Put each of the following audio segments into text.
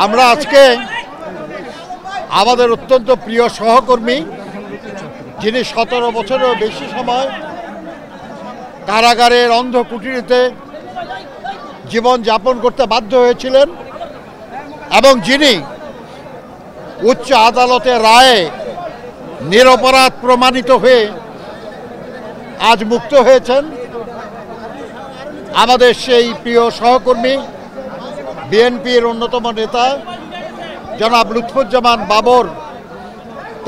আমরা আজকে আমাদের অত্যন্ত প্রিয় সহকর্মী, যিনি 17 বছরেরও বেশি সময় কারাগারের অন্ধ কুটিরিতে জীবন যাপন করতে বাধ্য হয়েছিলেন এবং যিনি উচ্চ আদালতের রায়ে নিরপরাধ প্রমাণিত হয়ে আজ মুক্ত হয়েছেন, আমাদের সেই প্রিয় সহকর্মী বিএনপির অন্যতম নেতা জনাব লুৎফুজ্জামান বাবর,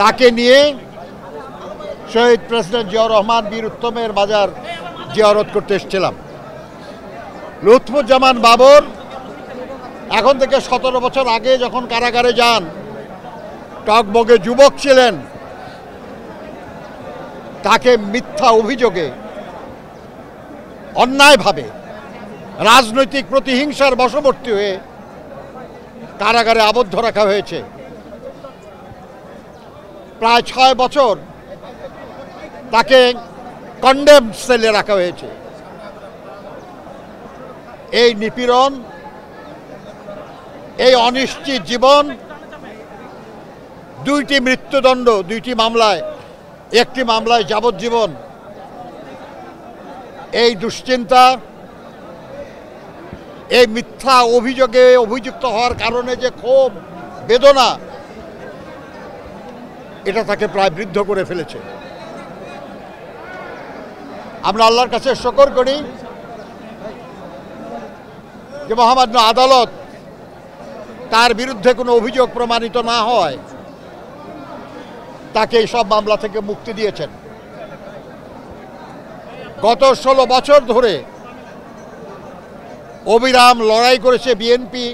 তাকে নিয়ে শহীদ প্রেসিডেন্ট জিয়াউর রহমান বীর উত্তমের বাজার জিয়ারত করতে এসেছিলাম। লুৎফুজ্জামান বাবর এখন থেকে 17 বছর আগে যখন কারাগারে যান, টকবগে যুবক ছিলেন, তাকে মিথ্যা অভিযোগে অন্যায়ভাবে রাজনৈতিক প্রতিহিংসার বশবর্তী হয়ে কারাগারে আবদ্ধ রাখা হয়েছে। প্রায় 6 বছর তাকে কন্ডেম সেলে রাখা হয়েছে। এই নিপীড়ন, এই অনিশ্চিত জীবন, 2টি মৃত্যুদণ্ড, 2টি মামলায়, একটি মামলায় যাবজ্জীবন, এই দুশ্চিন্তা, এই মিথ্যা অভিযোগে অভিযুক্ত হওয়ার কারণে যে ক্ষোভ বেদনা, এটা তাকে প্রায় বৃদ্ধ করে ফেলেছে। আমরা আল্লাহর কাছে শুকর করি যে মহামান্য আদালত তার বিরুদ্ধে কোনো অভিযোগ প্রমাণিত না হয় তাকে এই সব মামলা থেকে মুক্তি দিয়েছেন। গত 16 বছর ধরে অবিরাম লড়াই করেছে বিএনপি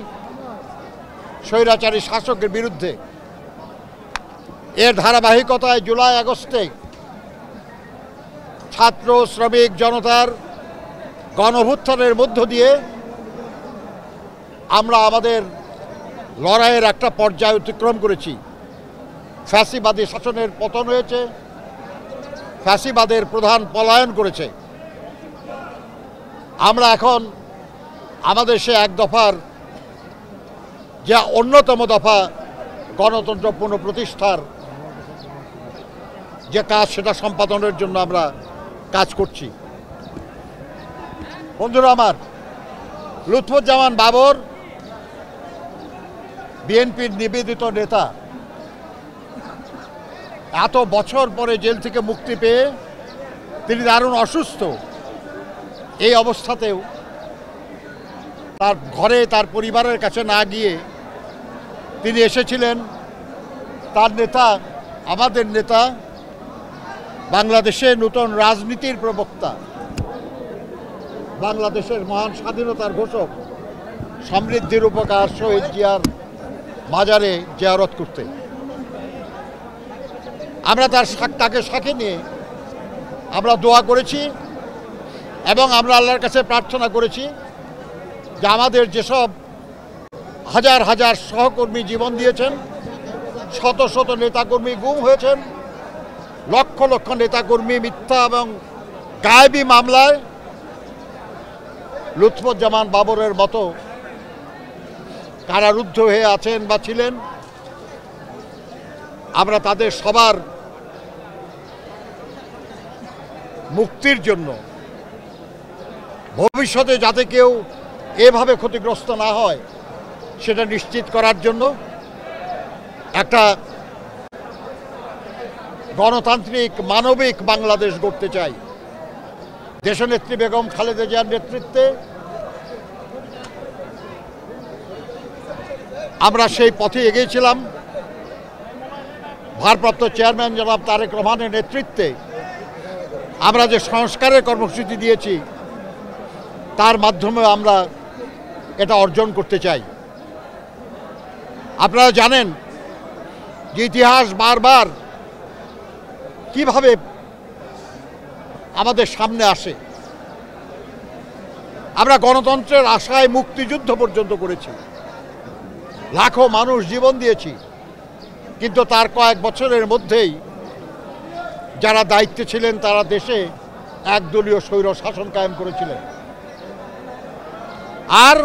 স্বৈরাচারী শাসকের বিরুদ্ধে। এর ধারাবাহিকতায় জুলাই আগস্টে ছাত্র শ্রমিক জনতার গণঅভ্যুত্থানের মধ্য দিয়ে আমরা আমাদের লড়াইয়ের একটা পর্যায় অতিক্রম করেছি। ফ্যাসিবাদী শাসনের পতন হয়েছে, ফ্যাসিবাদের প্রধান পলায়ন করেছে। আমরা এখন আমাদের সে এক দফার যা অন্যতম দফা গণতন্ত্র পুনঃপ্রতিষ্ঠার যে কাজ, সেটা সম্পাদনের জন্য আমরা কাজ করছি। বন্ধুরা আমার, লুৎফুজ্জামান বাবর বিএনপির নিবেদিত নেতা। এত বছর পরে জেল থেকে মুক্তি পেয়ে তিনি দারুণ অসুস্থ। এই অবস্থাতেও তার ঘরে তার পরিবারের কাছে না গিয়ে তিনি এসেছিলেন তার নেতা, আমাদের নেতা, বাংলাদেশে নতুন রাজনীতির প্রবক্তা, বাংলাদেশের মহান স্বাধীনতার ঘোষক, সমৃদ্ধির উপকার শহীদ জিয়ার মাজারে জিয়ারত করতে। আমরা তাকে সাথে নিয়ে আমরা দোয়া করেছি এবং আমরা আল্লাহর কাছে প্রার্থনা করেছি যে আমাদের যেসব হাজার হাজার সহকর্মী জীবন দিয়েছেন, শত শত নেতাকর্মী গুম হয়েছেন, লক্ষ লক্ষ নেতাকর্মী মিথ্যা এবং গায়েবী মামলায় লুৎফুজ্জামান বাবরের মতো কারারুদ্ধ হয়ে আছেন বা ছিলেন, আমরা তাদের সবার মুক্তির জন্য, ভবিষ্যতে যাতে কেউ এভাবে ক্ষতিগ্রস্ত না হয় সেটা নিশ্চিত করার জন্য একটা গণতান্ত্রিক মানবিক বাংলাদেশ গড়তে চাই। দেশনেত্রী বেগম খালেদা জিয়ার নেতৃত্বে আমরা সেই পথে এগিয়েছিলাম। ভারপ্রাপ্ত চেয়ারম্যান জনাব তারেক রহমানের নেতৃত্বে আমরা যে সংস্কারের কর্মসূচি দিয়েছি তার মাধ্যমে আমরা এটা অর্জন করতে চাই। আপনারা জানেন যে ইতিহাস বারবার কিভাবে আমাদের সামনে আসে। আমরা গণতন্ত্রের আশায় মুক্তিযুদ্ধ পর্যন্ত করেছি, লাখো মানুষ জীবন দিয়েছি, কিন্তু তার কয়েক বছরের মধ্যেই যারা দায়িত্বে ছিলেন তারা দেশে একদলীয় স্বৈর শাসন কায়েম করেছিলেন। আর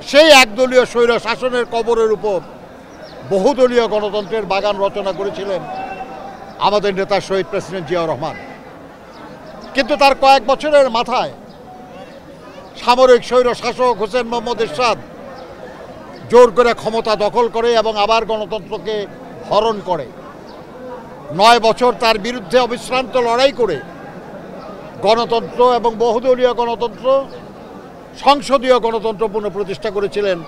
সেই একদলীয় স্বৈর শাসনের কবরের উপর বহুদলীয় গণতন্ত্রের বাগান রচনা করেছিলেন আমাদের নেতা শহীদ প্রেসিডেন্ট জিয়াউর রহমান। কিন্তু তার কয়েক বছরের মাথায় সামরিক স্বৈর শাসক হোসেন মোহাম্মদ এরশাদ জোর করে ক্ষমতা দখল করে এবং আবার গণতন্ত্রকে হরণ করে। 9 বছর তার বিরুদ্ধে অবিশ্রান্ত লড়াই করে গণতন্ত্র এবং বহুদলীয় গণতন্ত্র, সংসদীয় গণতন্ত্র পুনঃপ্রতিষ্ঠা করেছিলেন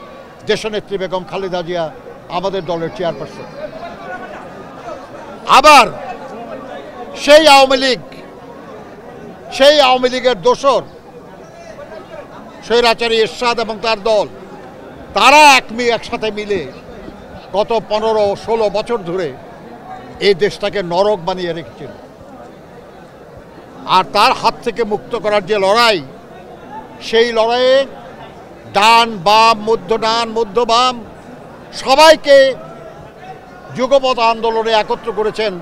দেশনেত্রী বেগম খালেদা জিয়া, আমাদের দলের চেয়ারপারসন। আবার সেই আওয়ামী লীগের দোসর স্বৈরাচারী এরশাদ এবং তার দল, তারা একসাথে মিলে গত 15-16 বছর ধরে এই দেশটাকে নরক বানিয়ে রেখেছিল। আর তার হাত থেকে মুক্ত করার যে লড়াই, সেই লড়াইয়ে ডান বাম, মধ্য বাম সবাইকে যুগপৎ আন্দোলনে একত্র করেছেন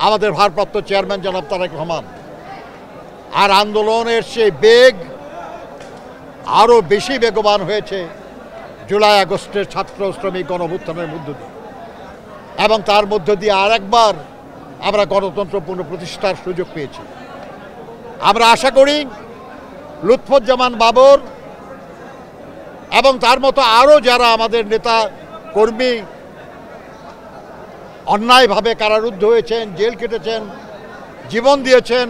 আমাদের ভারপ্রাপ্ত চেয়ারম্যান জনাব তারেক রহমান। আর আন্দোলনের সেই বেগ আরও বেশি বেগবান হয়েছে জুলাই আগস্টের ছাত্র শ্রমিক গণঅভ্যুত্থানের মধ্য দিয়ে, এবং তার মধ্য দিয়ে আরেকবার আমরা গণতন্ত্র পুনঃপ্রতিষ্ঠার সুযোগ পেয়েছি। আমরা আশা করি লুৎফুজ্জামান বাবর এবং তার মতো আরও যারা আমাদের নেতা কর্মী অন্যায়ভাবে কারারুদ্ধ হয়েছেন, জেল কেটেছেন, জীবন দিয়েছেন,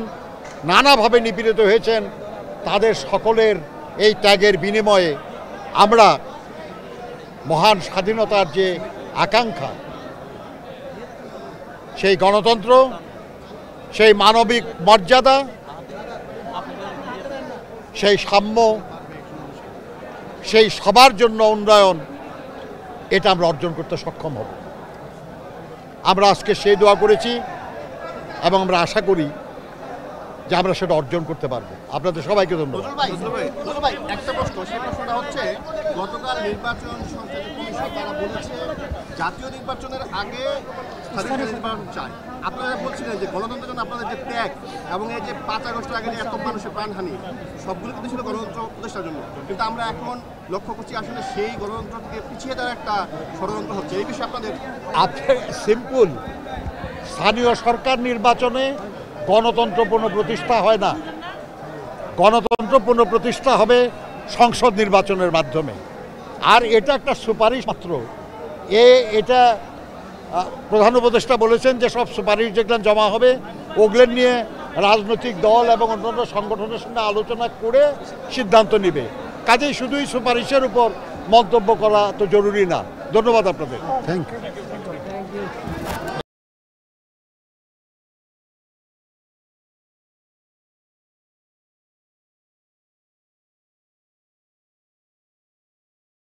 নানাভাবে নিপীড়িত হয়েছেন, তাদের সকলের এই ত্যাগের বিনিময়ে আমরা মহান স্বাধীনতার যে আকাঙ্ক্ষা, সেই গণতন্ত্র, সেই মানবিক মর্যাদা, সেই সাম্য, সেই সবার জন্য উন্নয়ন, এটা আমরা অর্জন করতে সক্ষম হব। আমরা আজকে সেই দোয়া করেছি এবং আমরা আশা করি যে আমরা সেটা অর্জন করতে পারবো। আপনাদের সবাইকে ধন্যবাদ। একটা প্রশ্ন, সেই প্রশ্নটা হচ্ছে, গতকাল নির্বাচন সংসদীয় কমিশন তারা বলেছে জাতীয় নির্বাচনের আগে স্থানীয় নির্বাচন চায়। আপনারা বলছিলেন যে গণতন্ত্রের জন্য আপনাদের যে ত্যাগ এবং এই যে 5 আগস্টের আগে এত মানুষের প্রাণহানি, সবগুলো কিন্তু ছিল গণতন্ত্র প্রতিষ্ঠার জন্য। কিন্তু আমরা এখন লক্ষ্য করছি আসলে সেই গণতন্ত্র থেকে পিছিয়ে দেওয়ার একটা ষড়যন্ত্র হচ্ছে। এই বিষয়ে আপনাদের সিম্পল, স্থানীয় সরকার নির্বাচনে গণতন্ত্র পুনঃপ্রতিষ্ঠা হয় না। গণতন্ত্র পুনঃপ্রতিষ্ঠা হবে সংসদ নির্বাচনের মাধ্যমে। আর এটা একটা সুপারিশ মাত্র। এটা প্রধান উপদেষ্টা বলেছেন যে সব সুপারিশ যেগুলো জমা হবে ওগুলো নিয়ে রাজনৈতিক দল এবং অন্যান্য সংগঠনের সঙ্গে আলোচনা করে সিদ্ধান্ত নেবে। কাজেই শুধুই সুপারিশের উপর মন্তব্য করা তো জরুরি না। ধন্যবাদ আপনাদের। Thank you.